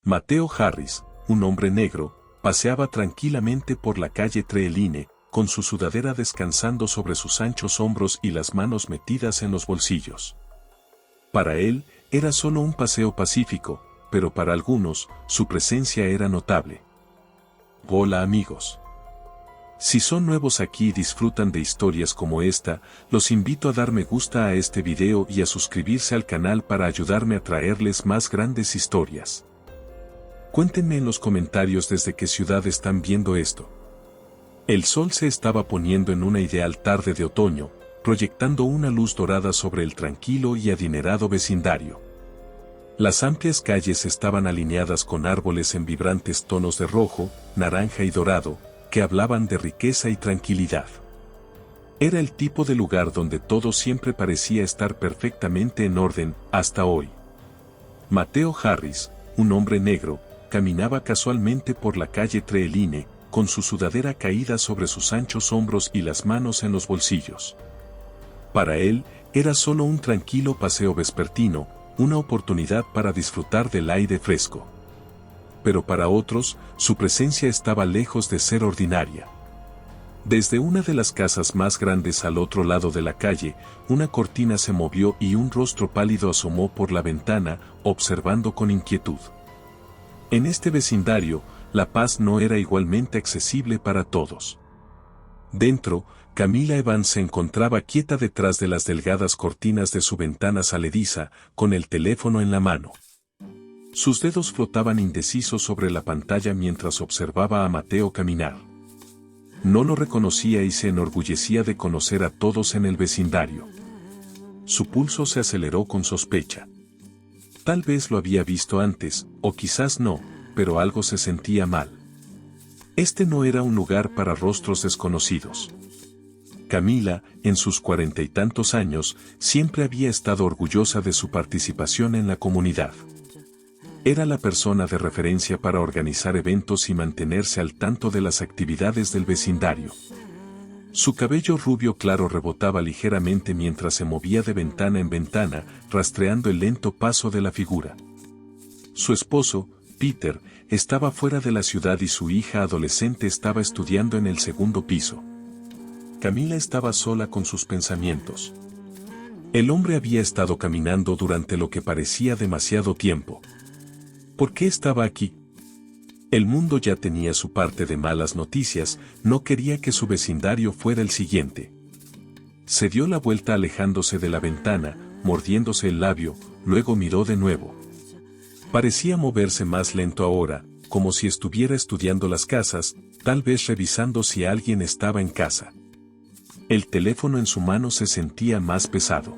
Mateo Harris, un hombre negro, paseaba tranquilamente por la calle Treeline, con su sudadera descansando sobre sus anchos hombros y las manos metidas en los bolsillos. Para él, era solo un paseo pacífico, pero para algunos, su presencia era notable. Hola amigos. Si son nuevos aquí y disfrutan de historias como esta, los invito a dar me gusta a este video y a suscribirse al canal para ayudarme a traerles más grandes historias. Cuéntenme en los comentarios desde qué ciudad están viendo esto. El sol se estaba poniendo en una ideal tarde de otoño, proyectando una luz dorada sobre el tranquilo y adinerado vecindario. Las amplias calles estaban alineadas con árboles en vibrantes tonos de rojo, naranja y dorado, que hablaban de riqueza y tranquilidad. Era el tipo de lugar donde todo siempre parecía estar perfectamente en orden, hasta hoy. Mateo Harris, un hombre negro, caminaba casualmente por la calle Treeline, con su sudadera caída sobre sus anchos hombros y las manos en los bolsillos. Para él, era solo un tranquilo paseo vespertino, una oportunidad para disfrutar del aire fresco. Pero para otros, su presencia estaba lejos de ser ordinaria. Desde una de las casas más grandes al otro lado de la calle, una cortina se movió y un rostro pálido asomó por la ventana, observando con inquietud. En este vecindario, la paz no era igualmente accesible para todos. Dentro, Camila Evans se encontraba quieta detrás de las delgadas cortinas de su ventana salediza, con el teléfono en la mano. Sus dedos flotaban indecisos sobre la pantalla mientras observaba a Mateo caminar. No lo reconocía y se enorgullecía de conocer a todos en el vecindario. Su pulso se aceleró con sospecha. Tal vez lo había visto antes, o quizás no, pero algo se sentía mal. Este no era un lugar para rostros desconocidos. Camila, en sus 40 y tantos años, siempre había estado orgullosa de su participación en la comunidad. Era la persona de referencia para organizar eventos y mantenerse al tanto de las actividades del vecindario. Su cabello rubio claro rebotaba ligeramente mientras se movía de ventana en ventana, rastreando el lento paso de la figura. Su esposo, Peter, estaba fuera de la ciudad y su hija adolescente estaba estudiando en el segundo piso. Camila estaba sola con sus pensamientos. El hombre había estado caminando durante lo que parecía demasiado tiempo. ¿Por qué estaba aquí? El mundo ya tenía su parte de malas noticias, no quería que su vecindario fuera el siguiente. Se dio la vuelta alejándose de la ventana, mordiéndose el labio, luego miró de nuevo. Parecía moverse más lento ahora, como si estuviera estudiando las casas, tal vez revisando si alguien estaba en casa. El teléfono en su mano se sentía más pesado.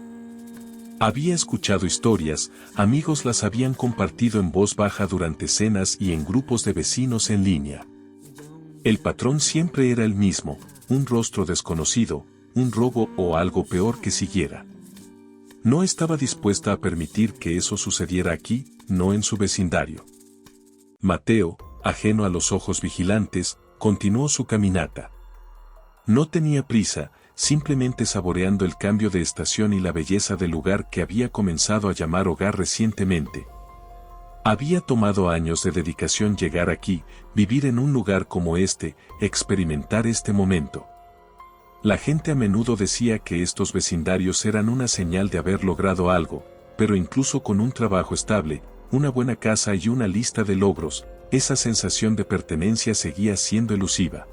Había escuchado historias, amigos las habían compartido en voz baja durante cenas y en grupos de vecinos en línea. El patrón siempre era el mismo, un rostro desconocido, un robo o algo peor que siguiera. No estaba dispuesta a permitir que eso sucediera aquí, no en su vecindario. Mateo, ajeno a los ojos vigilantes, continuó su caminata. No tenía prisa, simplemente saboreando el cambio de estación y la belleza del lugar que había comenzado a llamar hogar recientemente. Había tomado años de dedicación llegar aquí, vivir en un lugar como este, experimentar este momento. La gente a menudo decía que estos vecindarios eran una señal de haber logrado algo, pero incluso con un trabajo estable, una buena casa y una lista de logros, esa sensación de pertenencia seguía siendo elusiva.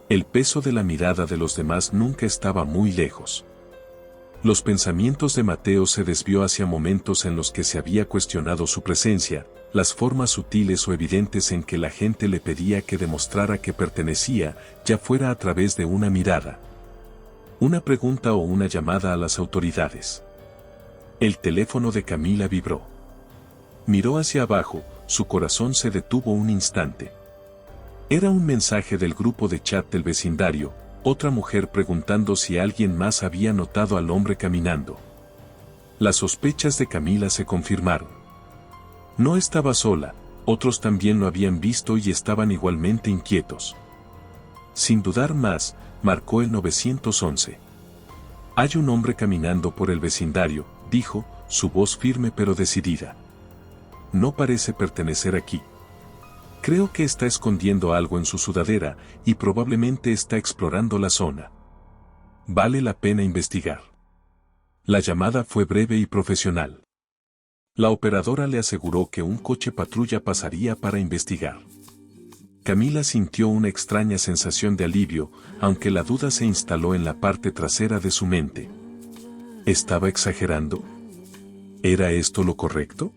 El peso de la mirada de los demás nunca estaba muy lejos. Los pensamientos de Mateo se desvió hacia momentos en los que se había cuestionado su presencia, las formas sutiles o evidentes en que la gente le pedía que demostrara que pertenecía, ya fuera a través de una mirada, una pregunta o una llamada a las autoridades. El teléfono de Camila vibró. Miró hacia abajo, su corazón se detuvo un instante. Era un mensaje del grupo de chat del vecindario, otra mujer preguntando si alguien más había notado al hombre caminando. Las sospechas de Camila se confirmaron. No estaba sola, otros también lo habían visto y estaban igualmente inquietos. Sin dudar más, marcó el 911. Hay un hombre caminando por el vecindario, dijo, su voz firme pero decidida. no parece pertenecer aquí. Creo que está escondiendo algo en su sudadera y probablemente está explorando la zona. Vale la pena investigar. La llamada fue breve y profesional. La operadora le aseguró que un coche patrulla pasaría para investigar. Camila sintió una extraña sensación de alivio, aunque la duda se instaló en la parte trasera de su mente. ¿Estaba exagerando? ¿Era esto lo correcto?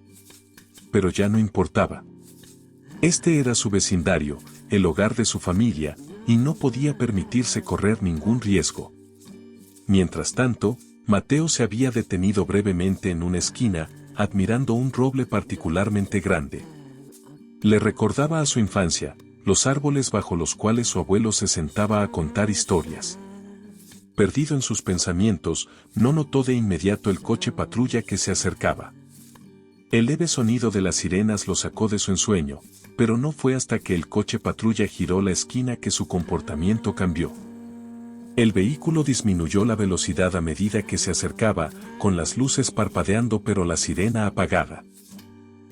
Pero ya no importaba. Este era su vecindario, el hogar de su familia, y no podía permitirse correr ningún riesgo. Mientras tanto, Mateo se había detenido brevemente en una esquina, admirando un roble particularmente grande. Le recordaba a su infancia, los árboles bajo los cuales su abuelo se sentaba a contar historias. Perdido en sus pensamientos, no notó de inmediato el coche patrulla que se acercaba. El leve sonido de las sirenas lo sacó de su ensueño, pero no fue hasta que el coche patrulla giró la esquina que su comportamiento cambió. El vehículo disminuyó la velocidad a medida que se acercaba, con las luces parpadeando pero la sirena apagada.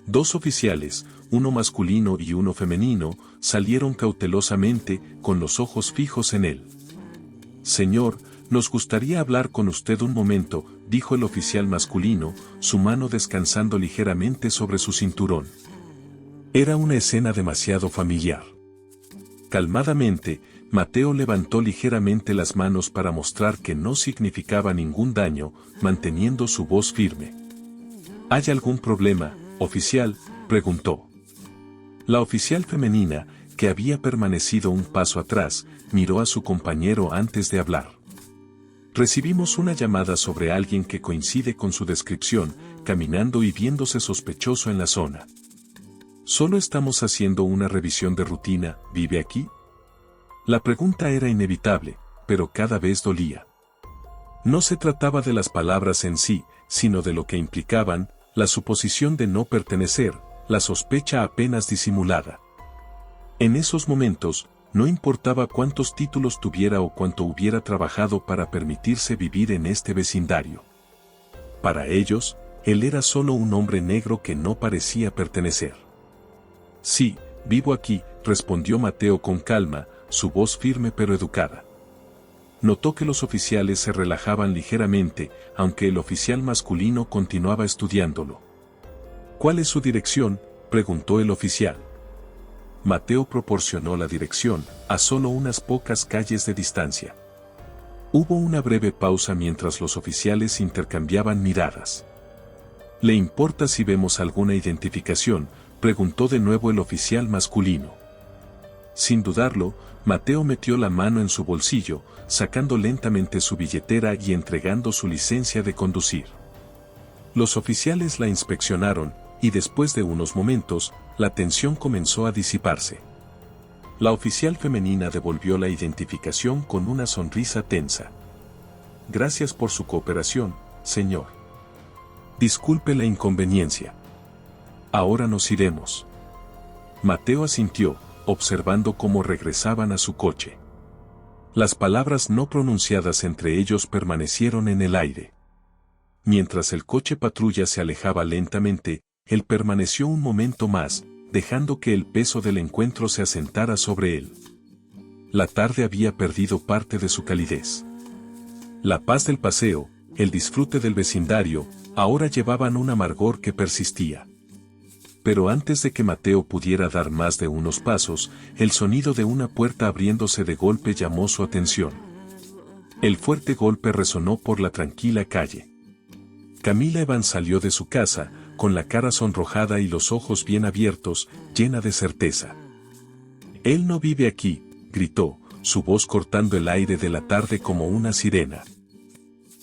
Dos oficiales, uno masculino y uno femenino, salieron cautelosamente, con los ojos fijos en él. «Señor, nos gustaría hablar con usted un momento», dijo el oficial masculino, su mano descansando ligeramente sobre su cinturón. Era una escena demasiado familiar. Calmadamente, Mateo levantó ligeramente las manos para mostrar que no significaba ningún daño, manteniendo su voz firme. «¿Hay algún problema, oficial?», preguntó. La oficial femenina, que había permanecido un paso atrás, miró a su compañero antes de hablar. «Recibimos una llamada sobre alguien que coincide con su descripción, caminando y viéndose sospechoso en la zona. Solo estamos haciendo una revisión de rutina. ¿Vive aquí?». La pregunta era inevitable, pero cada vez dolía. No se trataba de las palabras en sí, sino de lo que implicaban, la suposición de no pertenecer, la sospecha apenas disimulada. En esos momentos, no importaba cuántos títulos tuviera o cuánto hubiera trabajado para permitirse vivir en este vecindario. Para ellos, él era solo un hombre negro que no parecía pertenecer. «Sí, vivo aquí», respondió Mateo con calma, su voz firme pero educada. Notó que los oficiales se relajaban ligeramente, aunque el oficial masculino continuaba estudiándolo. «¿Cuál es su dirección?», preguntó el oficial. Mateo proporcionó la dirección, a solo unas pocas calles de distancia. Hubo una breve pausa mientras los oficiales intercambiaban miradas. «¿Le importa si vemos alguna identificación?», preguntó de nuevo el oficial masculino. Sin dudarlo, Mateo metió la mano en su bolsillo, sacando lentamente su billetera y entregando su licencia de conducir. Los oficiales la inspeccionaron, y después de unos momentos, la tensión comenzó a disiparse. La oficial femenina devolvió la identificación con una sonrisa tensa. «Gracias por su cooperación, señor. Disculpe la inconveniencia. Ahora nos iremos». Mateo asintió, observando cómo regresaban a su coche. Las palabras no pronunciadas entre ellos permanecieron en el aire. Mientras el coche patrulla se alejaba lentamente, él permaneció un momento más, dejando que el peso del encuentro se asentara sobre él. La tarde había perdido parte de su calidez. La paz del paseo, el disfrute del vecindario, ahora llevaban un amargor que persistía. Pero antes de que Mateo pudiera dar más de unos pasos, el sonido de una puerta abriéndose de golpe llamó su atención. El fuerte golpe resonó por la tranquila calle. Camila Evans salió de su casa, con la cara sonrojada y los ojos bien abiertos, llena de certeza. «Él no vive aquí», gritó, su voz cortando el aire de la tarde como una sirena.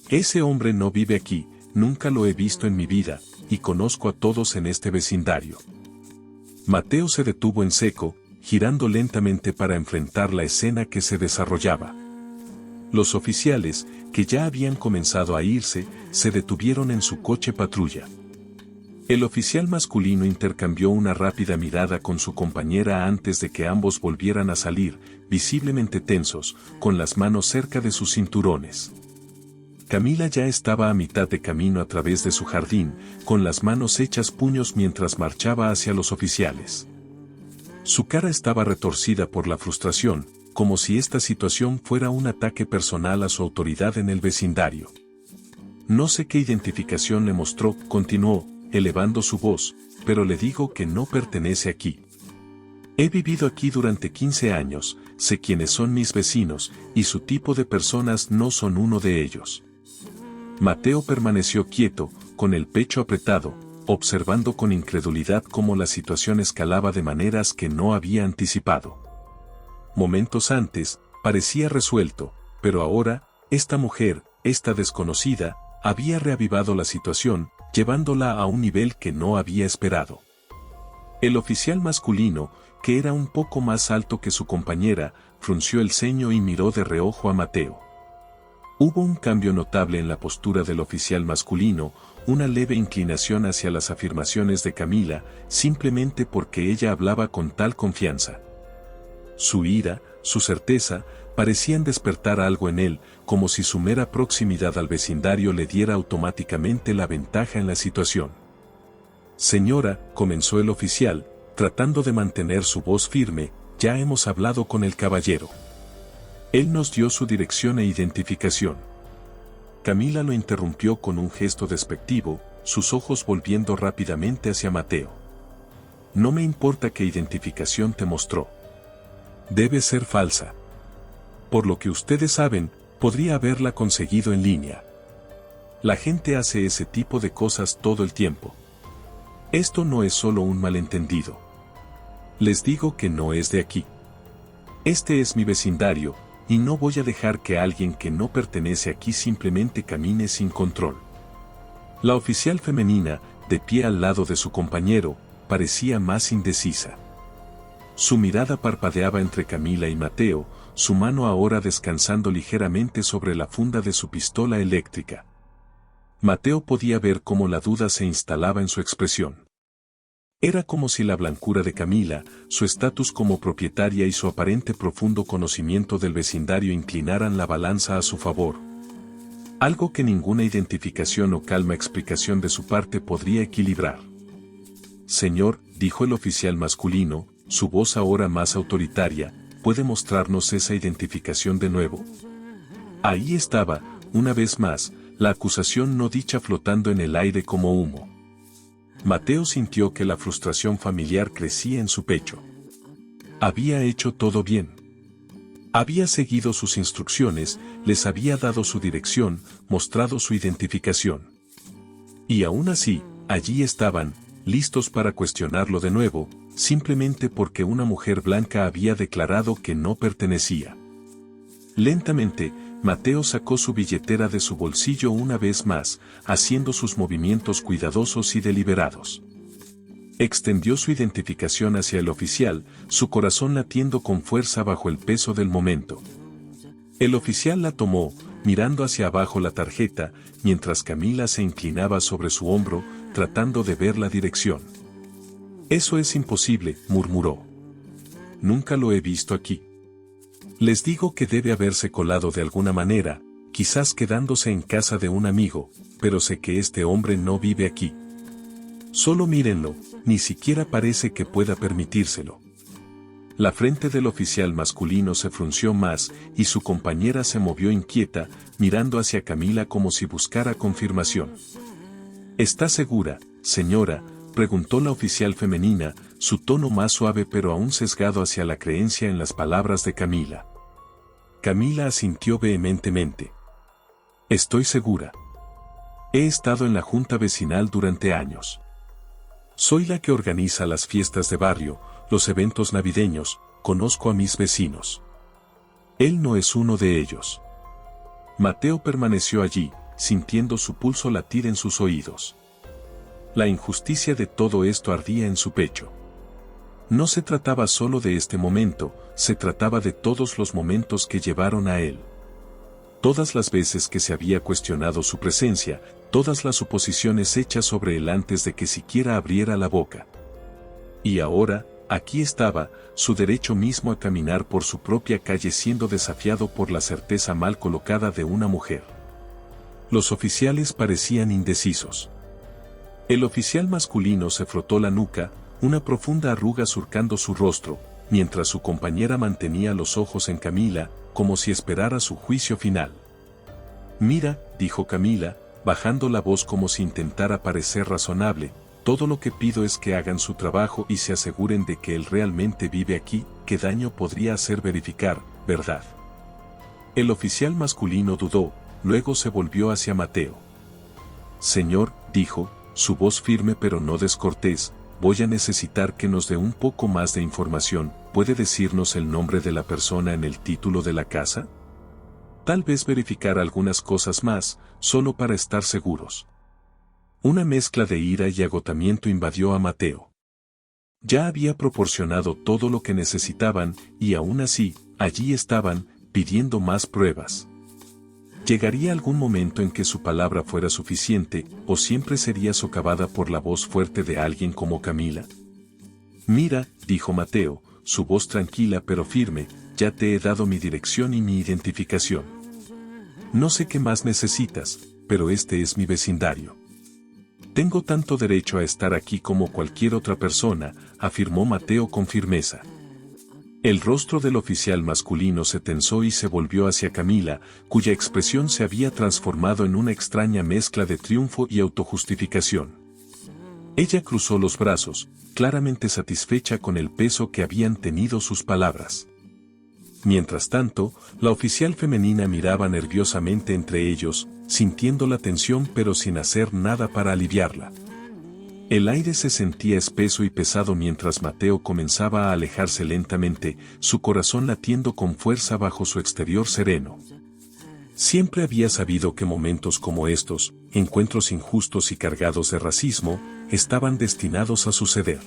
«Ese hombre no vive aquí, nunca lo he visto en mi vida, y conozco a todos en este vecindario». Mateo se detuvo en seco, girando lentamente para enfrentar la escena que se desarrollaba. Los oficiales, que ya habían comenzado a irse, se detuvieron en su coche patrulla. El oficial masculino intercambió una rápida mirada con su compañera antes de que ambos volvieran a salir, visiblemente tensos, con las manos cerca de sus cinturones. Camila ya estaba a mitad de camino a través de su jardín, con las manos hechas puños mientras marchaba hacia los oficiales. Su cara estaba retorcida por la frustración, como si esta situación fuera un ataque personal a su autoridad en el vecindario. No sé qué identificación le mostró, continuó, elevando su voz, pero le digo que no pertenece aquí. He vivido aquí durante 15 años, sé quiénes son mis vecinos, y su tipo de personas no son uno de ellos. Mateo permaneció quieto, con el pecho apretado, observando con incredulidad cómo la situación escalaba de maneras que no había anticipado. Momentos antes, parecía resuelto, pero ahora, esta mujer, esta desconocida, había reavivado la situación, llevándola a un nivel que no había esperado. El oficial masculino, que era un poco más alto que su compañera, frunció el ceño y miró de reojo a Mateo. Hubo un cambio notable en la postura del oficial masculino, una leve inclinación hacia las afirmaciones de Camila, simplemente porque ella hablaba con tal confianza. Su ira, su certeza, parecían despertar algo en él, como si su mera proximidad al vecindario le diera automáticamente la ventaja en la situación. Señora, comenzó el oficial, tratando de mantener su voz firme, ya hemos hablado con el caballero. Él nos dio su dirección e identificación. Camila lo interrumpió con un gesto despectivo, sus ojos volviendo rápidamente hacia Mateo. No me importa qué identificación te mostró. Debe ser falsa. Por lo que ustedes saben, podría haberla conseguido en línea. La gente hace ese tipo de cosas todo el tiempo. Esto no es solo un malentendido. Les digo que no es de aquí. Este es mi vecindario, y no voy a dejar que alguien que no pertenece aquí simplemente camine sin control. La oficial femenina, de pie al lado de su compañero, parecía más indecisa. Su mirada parpadeaba entre Camila y Mateo, su mano ahora descansando ligeramente sobre la funda de su pistola eléctrica. Mateo podía ver cómo la duda se instalaba en su expresión. Era como si la blancura de Camila, su estatus como propietaria y su aparente profundo conocimiento del vecindario inclinaran la balanza a su favor. Algo que ninguna identificación o calma explicación de su parte podría equilibrar. Señor, dijo el oficial masculino, su voz ahora más autoritaria, ¿puede mostrarnos esa identificación de nuevo? Ahí estaba, una vez más, la acusación no dicha flotando en el aire como humo. Mateo sintió que la frustración familiar crecía en su pecho. Había hecho todo bien. Había seguido sus instrucciones, les había dado su dirección, mostrado su identificación. Y aún así, allí estaban, listos para cuestionarlo de nuevo, simplemente porque una mujer blanca había declarado que no pertenecía. Lentamente, Mateo sacó su billetera de su bolsillo una vez más, haciendo sus movimientos cuidadosos y deliberados. Extendió su identificación hacia el oficial, su corazón latiendo con fuerza bajo el peso del momento. El oficial la tomó, mirando hacia abajo la tarjeta, mientras Camila se inclinaba sobre su hombro, tratando de ver la dirección. Eso es imposible, murmuró. Nunca lo he visto aquí. Les digo que debe haberse colado de alguna manera, quizás quedándose en casa de un amigo, pero sé que este hombre no vive aquí. Solo mírenlo, ni siquiera parece que pueda permitírselo. La frente del oficial masculino se frunció más, y su compañera se movió inquieta, mirando hacia Camila como si buscara confirmación. ¿Está segura, señora?, preguntó la oficial femenina, su tono más suave pero aún sesgado hacia la creencia en las palabras de Camila. Camila asintió vehementemente. Estoy segura. He estado en la junta vecinal durante años. Soy la que organiza las fiestas de barrio, los eventos navideños, conozco a mis vecinos. Él no es uno de ellos. Mateo permaneció allí, sintiendo su pulso latir en sus oídos. La injusticia de todo esto ardía en su pecho. No se trataba solo de este momento, se trataba de todos los momentos que llevaron a él. Todas las veces que se había cuestionado su presencia, todas las suposiciones hechas sobre él antes de que siquiera abriera la boca. Y ahora, aquí estaba, su derecho mismo a caminar por su propia calle siendo desafiado por la certeza mal colocada de una mujer. Los oficiales parecían indecisos. El oficial masculino se frotó la nuca, una profunda arruga surcando su rostro, mientras su compañera mantenía los ojos en Camila, como si esperara su juicio final. «Mira», dijo Camila, bajando la voz como si intentara parecer razonable, «todo lo que pido es que hagan su trabajo y se aseguren de que él realmente vive aquí, qué daño podría hacer verificar, ¿verdad?». El oficial masculino dudó, luego se volvió hacia Mateo. «Señor», dijo, su voz firme pero no descortés, «voy a necesitar que nos dé un poco más de información. ¿Puede decirnos el nombre de la persona en el título de la casa? Tal vez verificar algunas cosas más, solo para estar seguros». Una mezcla de ira y agotamiento invadió a Mateo. Ya había proporcionado todo lo que necesitaban, y aún así, allí estaban, pidiendo más pruebas. ¿Llegaría algún momento en que su palabra fuera suficiente, o siempre sería socavada por la voz fuerte de alguien como Camila? «Mira», dijo Mateo, su voz tranquila pero firme, «ya te he dado mi dirección y mi identificación. No sé qué más necesitas, pero este es mi vecindario. Tengo tanto derecho a estar aquí como cualquier otra persona», afirmó Mateo con firmeza. El rostro del oficial masculino se tensó y se volvió hacia Camila, cuya expresión se había transformado en una extraña mezcla de triunfo y autojustificación. Ella cruzó los brazos, claramente satisfecha con el peso que habían tenido sus palabras. Mientras tanto, la oficial femenina miraba nerviosamente entre ellos, sintiendo la tensión pero sin hacer nada para aliviarla. El aire se sentía espeso y pesado mientras Mateo comenzaba a alejarse lentamente, su corazón latiendo con fuerza bajo su exterior sereno. Siempre había sabido que momentos como estos, encuentros injustos y cargados de racismo, estaban destinados a suceder.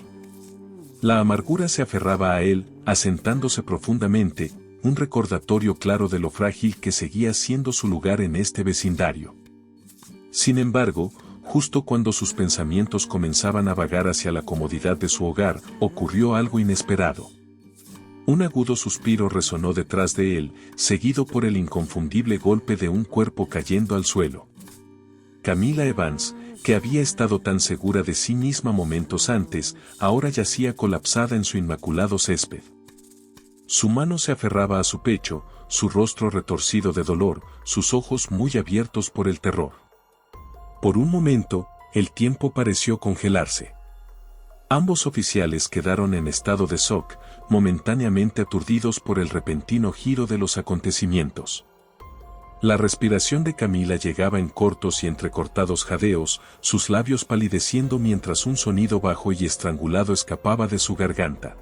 La amargura se aferraba a él, asentándose profundamente, un recordatorio claro de lo frágil que seguía siendo su lugar en este vecindario. Sin embargo, justo cuando sus pensamientos comenzaban a vagar hacia la comodidad de su hogar, ocurrió algo inesperado. Un agudo suspiro resonó detrás de él, seguido por el inconfundible golpe de un cuerpo cayendo al suelo. Camila Evans, que había estado tan segura de sí misma momentos antes, ahora yacía colapsada en su inmaculado césped. Su mano se aferraba a su pecho, su rostro retorcido de dolor, sus ojos muy abiertos por el terror. Por un momento, el tiempo pareció congelarse. Ambos oficiales quedaron en estado de shock, momentáneamente aturdidos por el repentino giro de los acontecimientos. La respiración de Camila llegaba en cortos y entrecortados jadeos, sus labios palideciendo mientras un sonido bajo y estrangulado escapaba de su garganta.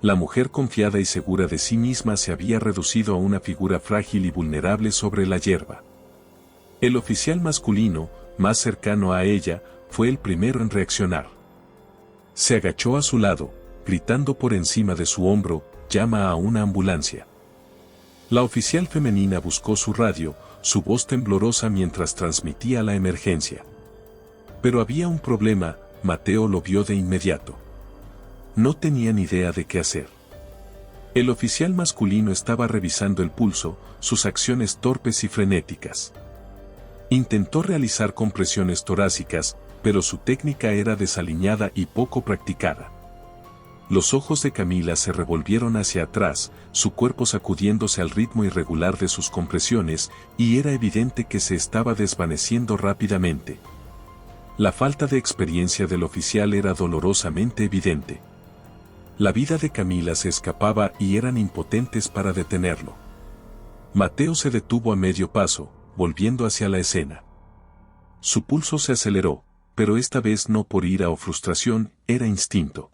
La mujer confiada y segura de sí misma se había reducido a una figura frágil y vulnerable sobre la hierba. El oficial masculino, más cercano a ella, fue el primero en reaccionar. Se agachó a su lado, gritando por encima de su hombro, «llama a una ambulancia». La oficial femenina buscó su radio, su voz temblorosa mientras transmitía la emergencia. Pero había un problema, Mateo lo vio de inmediato. No tenía ni idea de qué hacer. El oficial masculino estaba revisando el pulso, sus acciones torpes y frenéticas. Intentó realizar compresiones torácicas, pero su técnica era desaliñada y poco practicada. Los ojos de Camila se revolvieron hacia atrás, su cuerpo sacudiéndose al ritmo irregular de sus compresiones, y era evidente que se estaba desvaneciendo rápidamente. La falta de experiencia del oficial era dolorosamente evidente. La vida de Camila se escapaba y eran impotentes para detenerlo. Mateo se detuvo a medio paso, volviendo hacia la escena. Su pulso se aceleró, pero esta vez no por ira o frustración, era instinto.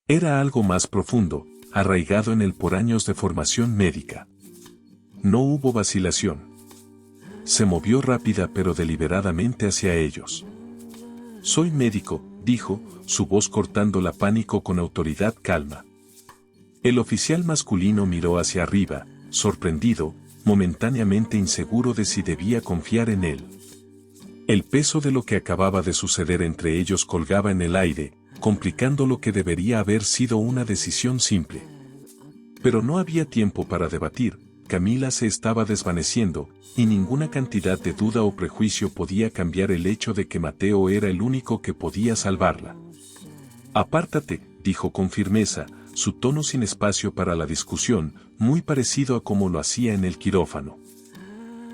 Era algo más profundo, arraigado en él por años de formación médica. No hubo vacilación. Se movió rápida pero deliberadamente hacia ellos. «Soy médico», dijo, su voz cortando la pánico con autoridad calma. El oficial masculino miró hacia arriba, sorprendido, momentáneamente inseguro de si debía confiar en él. El peso de lo que acababa de suceder entre ellos colgaba en el aire, complicando lo que debería haber sido una decisión simple. Pero no había tiempo para debatir, Camila se estaba desvaneciendo, y ninguna cantidad de duda o prejuicio podía cambiar el hecho de que Mateo era el único que podía salvarla. «Apártate», dijo con firmeza, su tono sin espacio para la discusión, muy parecido a como lo hacía en el quirófano.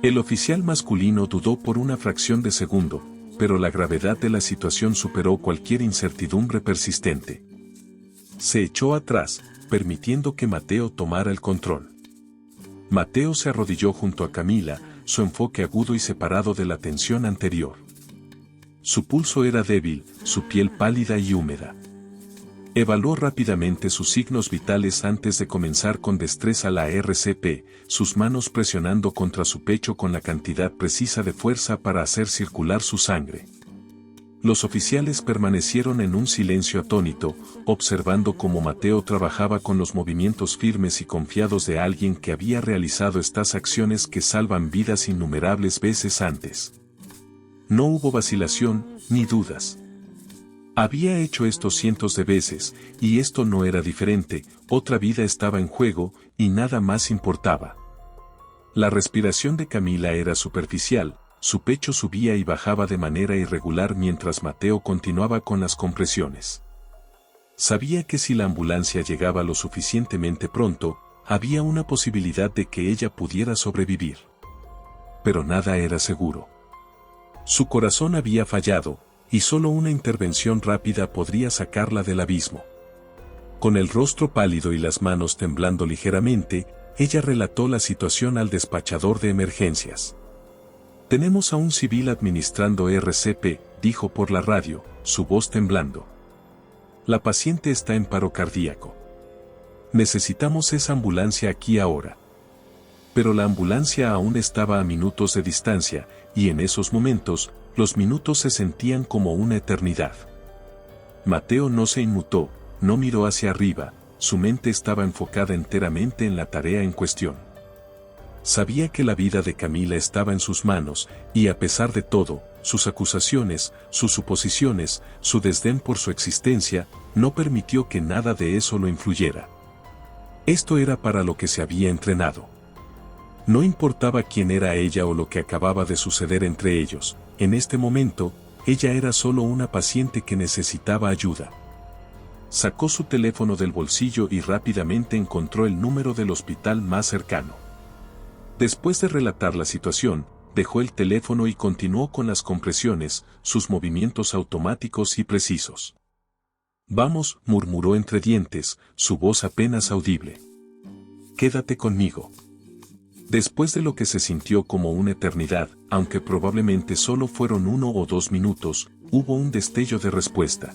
El oficial masculino dudó por una fracción de segundo, pero la gravedad de la situación superó cualquier incertidumbre persistente. Se echó atrás, permitiendo que Mateo tomara el control. Mateo se arrodilló junto a Camila, su enfoque agudo y separado de la tensión anterior. Su pulso era débil, su piel pálida y húmeda. Evaluó rápidamente sus signos vitales antes de comenzar con destreza la RCP, sus manos presionando contra su pecho con la cantidad precisa de fuerza para hacer circular su sangre. Los oficiales permanecieron en un silencio atónito, observando cómo Mateo trabajaba con los movimientos firmes y confiados de alguien que había realizado estas acciones que salvan vidas innumerables veces antes. No hubo vacilación, ni dudas. Había hecho esto cientos de veces, y esto no era diferente, otra vida estaba en juego, y nada más importaba. La respiración de Camila era superficial, su pecho subía y bajaba de manera irregular mientras Mateo continuaba con las compresiones. Sabía que si la ambulancia llegaba lo suficientemente pronto, había una posibilidad de que ella pudiera sobrevivir. Pero nada era seguro. Su corazón había fallado, y solo una intervención rápida podría sacarla del abismo. Con el rostro pálido y las manos temblando ligeramente, ella relató la situación al despachador de emergencias. «Tenemos a un civil administrando RCP», dijo por la radio, su voz temblando. «La paciente está en paro cardíaco. Necesitamos esa ambulancia aquí ahora». Pero la ambulancia aún estaba a minutos de distancia, y en esos momentos, los minutos se sentían como una eternidad. Mateo no se inmutó, no miró hacia arriba, su mente estaba enfocada enteramente en la tarea en cuestión. Sabía que la vida de Camila estaba en sus manos, y a pesar de todo, sus acusaciones, sus suposiciones, su desdén por su existencia, no permitió que nada de eso lo influyera. Esto era para lo que se había entrenado. No importaba quién era ella o lo que acababa de suceder entre ellos, en este momento, ella era solo una paciente que necesitaba ayuda. Sacó su teléfono del bolsillo y rápidamente encontró el número del hospital más cercano. Después de relatar la situación, dejó el teléfono y continuó con las compresiones, sus movimientos automáticos y precisos. «Vamos», murmuró entre dientes, su voz apenas audible. «Quédate conmigo». Después de lo que se sintió como una eternidad, aunque probablemente solo fueron 1 o 2 minutos, hubo un destello de respuesta.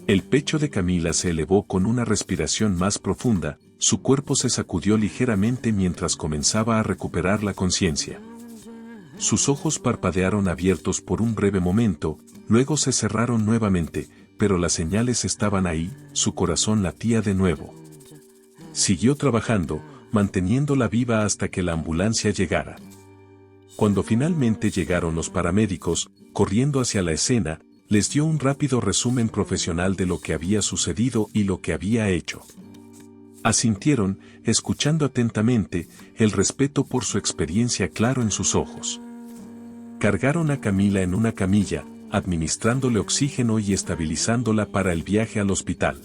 El pecho de Camila se elevó con una respiración más profunda, su cuerpo se sacudió ligeramente mientras comenzaba a recuperar la conciencia. Sus ojos parpadearon abiertos por un breve momento, luego se cerraron nuevamente, pero las señales estaban ahí, su corazón latía de nuevo. Siguió trabajando, manteniéndola viva hasta que la ambulancia llegara. Cuando finalmente llegaron los paramédicos, corriendo hacia la escena, les dio un rápido resumen profesional de lo que había sucedido y lo que había hecho. Asintieron, escuchando atentamente, el respeto por su experiencia claro en sus ojos. Cargaron a Camila en una camilla, administrándole oxígeno y estabilizándola para el viaje al hospital.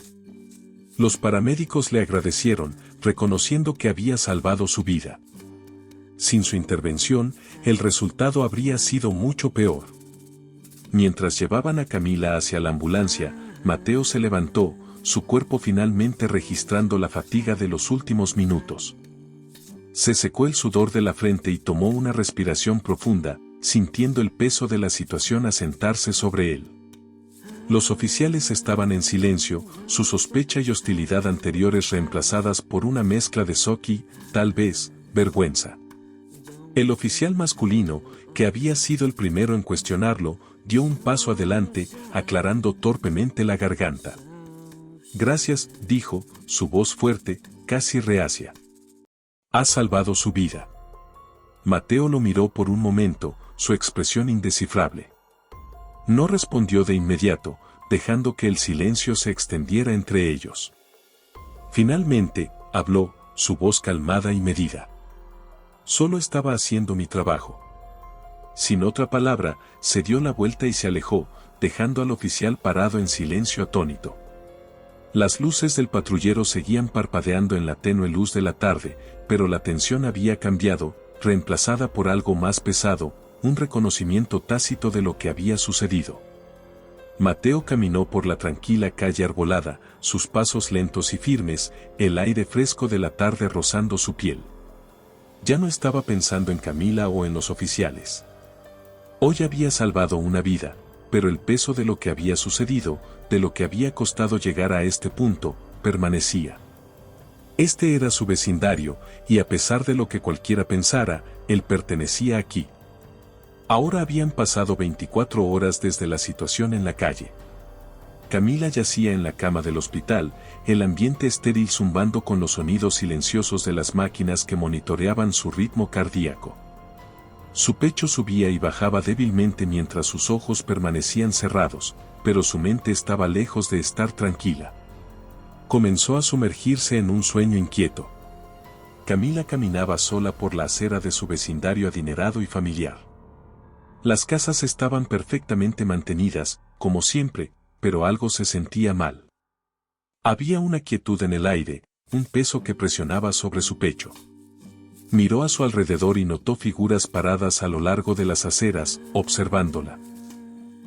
Los paramédicos le agradecieron, reconociendo que había salvado su vida. Sin su intervención, el resultado habría sido mucho peor. Mientras llevaban a Camila hacia la ambulancia, Mateo se levantó, su cuerpo finalmente registrando la fatiga de los últimos minutos. Se secó el sudor de la frente y tomó una respiración profunda, sintiendo el peso de la situación asentarse sobre él. Los oficiales estaban en silencio, su sospecha y hostilidad anteriores reemplazadas por una mezcla de shock y, tal vez, vergüenza. El oficial masculino, que había sido el primero en cuestionarlo, dio un paso adelante, aclarando torpemente la garganta. «Gracias», dijo, su voz fuerte, casi reacia. «Has salvado su vida». Mateo lo miró por un momento, su expresión indescifrable. No respondió de inmediato, dejando que el silencio se extendiera entre ellos. Finalmente, habló, su voz calmada y medida. Solo estaba haciendo mi trabajo. Sin otra palabra, se dio la vuelta y se alejó, dejando al oficial parado en silencio atónito. Las luces del patrullero seguían parpadeando en la tenue luz de la tarde, pero la tensión había cambiado, reemplazada por algo más pesado, un reconocimiento tácito de lo que había sucedido. Mateo caminó por la tranquila calle arbolada, sus pasos lentos y firmes, el aire fresco de la tarde rozando su piel. Ya no estaba pensando en Camila o en los oficiales. Hoy había salvado una vida, pero el peso de lo que había sucedido, de lo que había costado llegar a este punto, permanecía. Este era su vecindario, y a pesar de lo que cualquiera pensara, él pertenecía aquí. Ahora habían pasado 24 horas desde la situación en la calle. Camila yacía en la cama del hospital, el ambiente estéril zumbando con los sonidos silenciosos de las máquinas que monitoreaban su ritmo cardíaco. Su pecho subía y bajaba débilmente mientras sus ojos permanecían cerrados, pero su mente estaba lejos de estar tranquila. Comenzó a sumergirse en un sueño inquieto. Camila caminaba sola por la acera de su vecindario adinerado y familiar. Las casas estaban perfectamente mantenidas, como siempre, pero algo se sentía mal. Había una quietud en el aire, un peso que presionaba sobre su pecho. Miró a su alrededor y notó figuras paradas a lo largo de las aceras, observándola.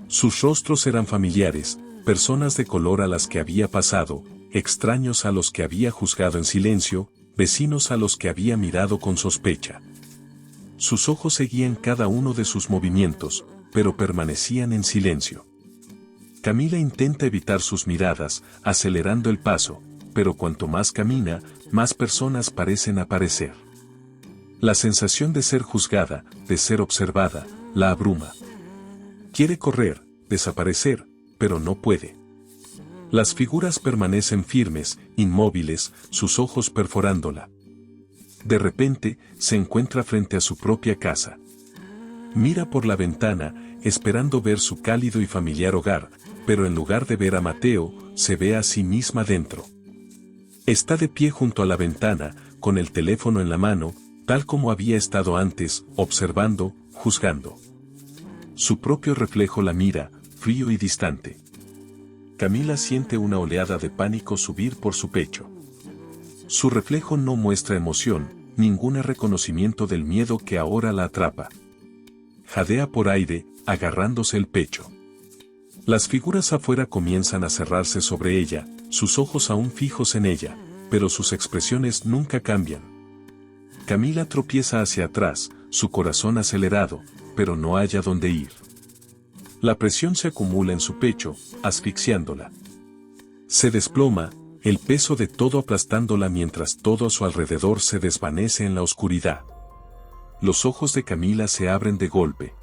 Sus rostros eran familiares, personas de color a las que había pasado, extraños a los que había juzgado en silencio, vecinos a los que había mirado con sospecha. Sus ojos seguían cada uno de sus movimientos, pero permanecían en silencio. Camila intenta evitar sus miradas, acelerando el paso, pero cuanto más camina, más personas parecen aparecer. La sensación de ser juzgada, de ser observada, la abruma. Quiere correr, desaparecer, pero no puede. Las figuras permanecen firmes, inmóviles, sus ojos perforándola. De repente, se encuentra frente a su propia casa. Mira por la ventana, esperando ver su cálido y familiar hogar, pero en lugar de ver a Mateo, se ve a sí misma dentro. Está de pie junto a la ventana, con el teléfono en la mano, tal como había estado antes, observando, juzgando. Su propio reflejo la mira, frío y distante. Camila siente una oleada de pánico subir por su pecho. Su reflejo no muestra emoción, ningún reconocimiento del miedo que ahora la atrapa. Jadea por aire, agarrándose el pecho. Las figuras afuera comienzan a cerrarse sobre ella, sus ojos aún fijos en ella, pero sus expresiones nunca cambian. Camila tropieza hacia atrás, su corazón acelerado, pero no halla dónde ir. La presión se acumula en su pecho, asfixiándola. Se desploma, el peso de todo aplastándola mientras todo a su alrededor se desvanece en la oscuridad. Los ojos de Camila se abren de golpe.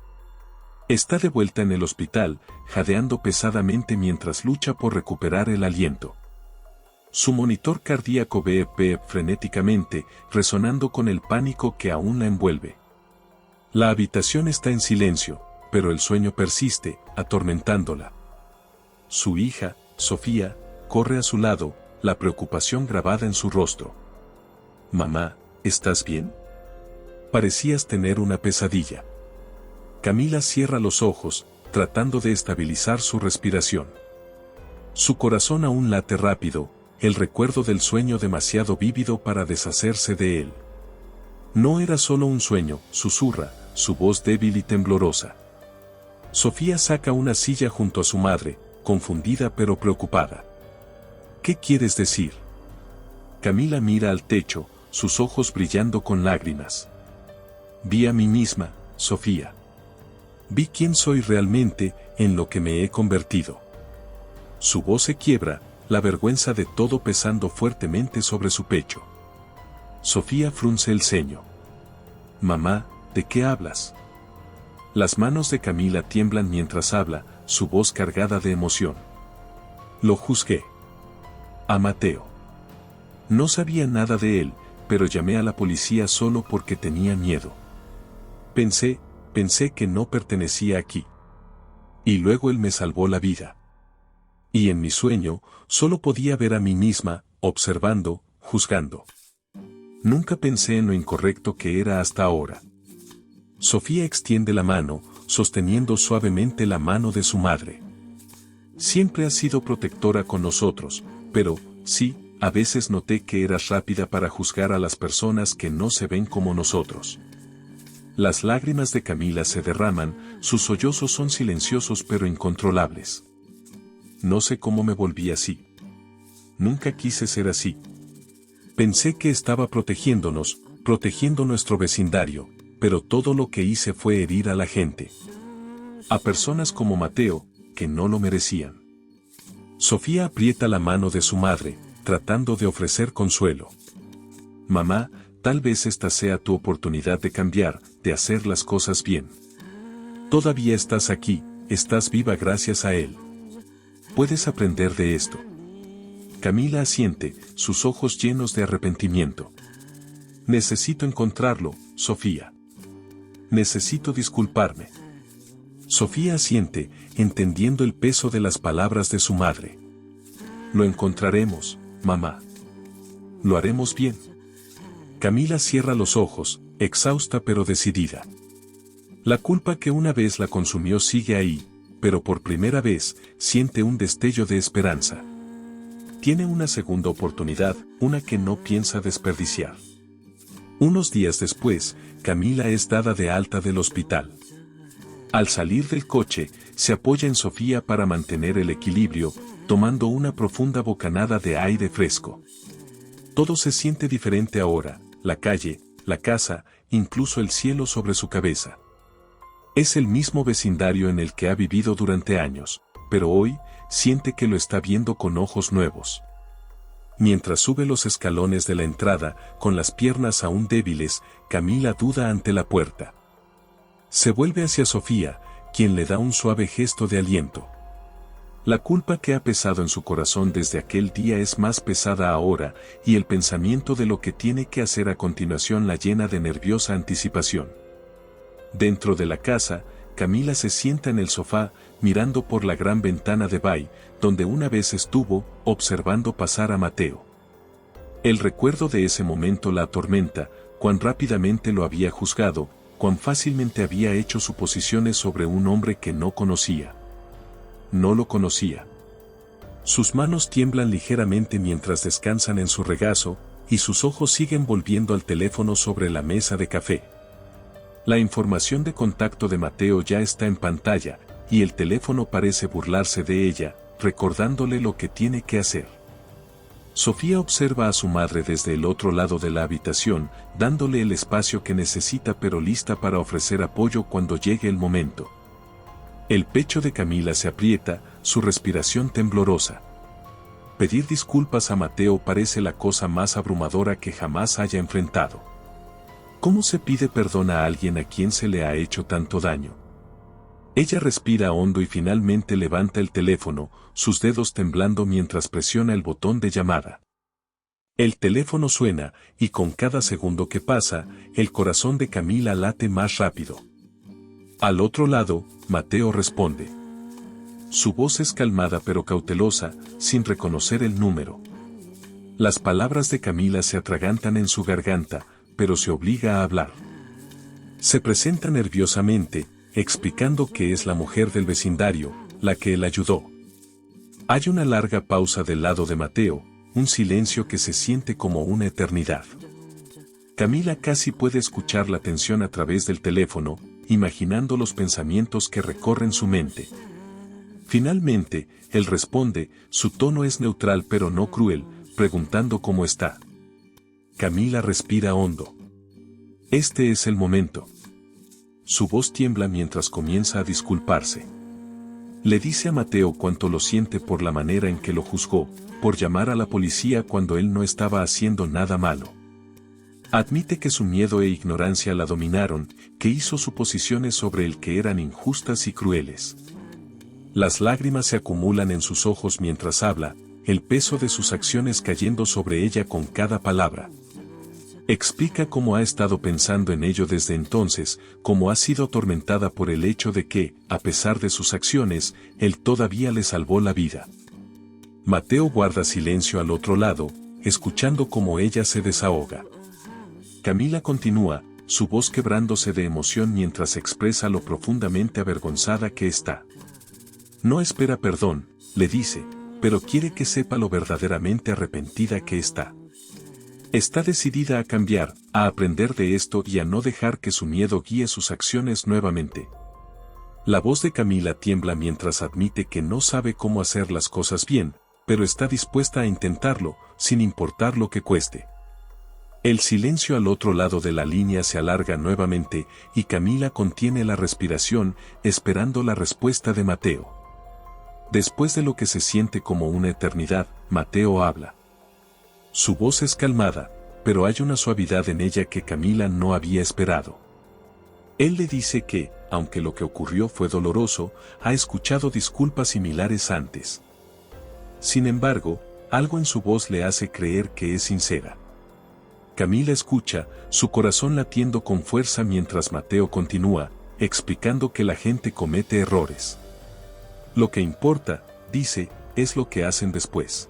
Está de vuelta en el hospital, jadeando pesadamente mientras lucha por recuperar el aliento. Su monitor cardíaco ve frenéticamente, resonando con el pánico que aún la envuelve. La habitación está en silencio, pero el sueño persiste, atormentándola. Su hija, Sofía, corre a su lado, la preocupación grabada en su rostro. «Mamá, ¿estás bien? Parecías tener una pesadilla». Camila cierra los ojos, tratando de estabilizar su respiración. Su corazón aún late rápido, el recuerdo del sueño demasiado vívido para deshacerse de él. No era solo un sueño, susurra, su voz débil y temblorosa. Sofía saca una silla junto a su madre, confundida pero preocupada. «¿Qué quieres decir?». Camila mira al techo, sus ojos brillando con lágrimas. «Vi a mí misma, Sofía. Vi quién soy realmente, en lo que me he convertido». Su voz se quiebra, la vergüenza de todo pesando fuertemente sobre su pecho. Sofía frunce el ceño. «Mamá, ¿de qué hablas?». Las manos de Camila tiemblan mientras habla, su voz cargada de emoción. «Lo juzgué. A Mateo. No sabía nada de él, pero llamé a la policía solo porque tenía miedo. Pensé que no pertenecía aquí. Y luego él me salvó la vida. Y en mi sueño, solo podía ver a mí misma, observando, juzgando. Nunca pensé en lo incorrecto que era hasta ahora. Sofía extiende la mano, sosteniendo suavemente la mano de su madre. Siempre has sido protectora con nosotros, pero, sí, a veces noté que eras rápida para juzgar a las personas que no se ven como nosotros. Las lágrimas de Camila se derraman, sus sollozos son silenciosos pero incontrolables. No sé cómo me volví así. Nunca quise ser así. Pensé que estaba protegiéndonos, protegiendo nuestro vecindario, pero todo lo que hice fue herir a la gente. A personas como Mateo, que no lo merecían. Sofía aprieta la mano de su madre, tratando de ofrecer consuelo. Mamá, tal vez esta sea tu oportunidad de cambiar, de hacer las cosas bien. Todavía estás aquí, estás viva gracias a él. Puedes aprender de esto. Camila asiente, sus ojos llenos de arrepentimiento. Necesito encontrarlo, Sofía. Necesito disculparme. Sofía asiente, entendiendo el peso de las palabras de su madre. Lo encontraremos, mamá. Lo haremos bien. Camila cierra los ojos, exhausta pero decidida. La culpa que una vez la consumió sigue ahí, pero por primera vez, siente un destello de esperanza. Tiene una segunda oportunidad, una que no piensa desperdiciar. Unos días después, Camila es dada de alta del hospital. Al salir del coche, se apoya en Sofía para mantener el equilibrio, tomando una profunda bocanada de aire fresco. Todo se siente diferente ahora, la calle, la casa, incluso el cielo sobre su cabeza. Es el mismo vecindario en el que ha vivido durante años, pero hoy, siente que lo está viendo con ojos nuevos. Mientras sube los escalones de la entrada, con las piernas aún débiles, Camila duda ante la puerta. Se vuelve hacia Sofía, quien le da un suave gesto de aliento. La culpa que ha pesado en su corazón desde aquel día es más pesada ahora, y el pensamiento de lo que tiene que hacer a continuación la llena de nerviosa anticipación. Dentro de la casa, Camila se sienta en el sofá, mirando por la gran ventana de bay, donde una vez estuvo, observando pasar a Mateo. El recuerdo de ese momento la atormenta, cuán rápidamente lo había juzgado, cuán fácilmente había hecho suposiciones sobre un hombre que no conocía. No lo conocía. Sus manos tiemblan ligeramente mientras descansan en su regazo, y sus ojos siguen volviendo al teléfono sobre la mesa de café. La información de contacto de Mateo ya está en pantalla, y el teléfono parece burlarse de ella, recordándole lo que tiene que hacer. Sofía observa a su madre desde el otro lado de la habitación, dándole el espacio que necesita pero lista para ofrecer apoyo cuando llegue el momento. El pecho de Camila se aprieta, su respiración temblorosa. Pedir disculpas a Mateo parece la cosa más abrumadora que jamás haya enfrentado. ¿Cómo se pide perdón a alguien a quien se le ha hecho tanto daño? Ella respira hondo y finalmente levanta el teléfono, sus dedos temblando mientras presiona el botón de llamada. El teléfono suena, y con cada segundo que pasa, el corazón de Camila late más rápido. Al otro lado, Mateo responde. Su voz es calmada pero cautelosa, sin reconocer el número. Las palabras de Camila se atragantan en su garganta, pero se obliga a hablar. Se presenta nerviosamente, explicando que es la mujer del vecindario, la que él ayudó. Hay una larga pausa del lado de Mateo, un silencio que se siente como una eternidad. Camila casi puede escuchar la tensión a través del teléfono, imaginando los pensamientos que recorren su mente. Finalmente, él responde, su tono es neutral pero no cruel, preguntando cómo está. Camila respira hondo. Este es el momento. Su voz tiembla mientras comienza a disculparse. Le dice a Mateo cuánto lo siente por la manera en que lo juzgó, por llamar a la policía cuando él no estaba haciendo nada malo. Admite que su miedo e ignorancia la dominaron, que hizo suposiciones sobre él que eran injustas y crueles. Las lágrimas se acumulan en sus ojos mientras habla, el peso de sus acciones cayendo sobre ella con cada palabra. Explica cómo ha estado pensando en ello desde entonces, cómo ha sido atormentada por el hecho de que, a pesar de sus acciones, él todavía le salvó la vida. Mateo guarda silencio al otro lado, escuchando cómo ella se desahoga. Camila continúa, su voz quebrándose de emoción mientras expresa lo profundamente avergonzada que está. No espera perdón, le dice, pero quiere que sepa lo verdaderamente arrepentida que está. Está decidida a cambiar, a aprender de esto y a no dejar que su miedo guíe sus acciones nuevamente. La voz de Camila tiembla mientras admite que no sabe cómo hacer las cosas bien, pero está dispuesta a intentarlo, sin importar lo que cueste. El silencio al otro lado de la línea se alarga nuevamente y Camila contiene la respiración, esperando la respuesta de Mateo. Después de lo que se siente como una eternidad, Mateo habla. Su voz es calmada, pero hay una suavidad en ella que Camila no había esperado. Él le dice que, aunque lo que ocurrió fue doloroso, ha escuchado disculpas similares antes. Sin embargo, algo en su voz le hace creer que es sincera. Camila escucha, su corazón latiendo con fuerza mientras Mateo continúa, explicando que la gente comete errores. Lo que importa, dice, es lo que hacen después.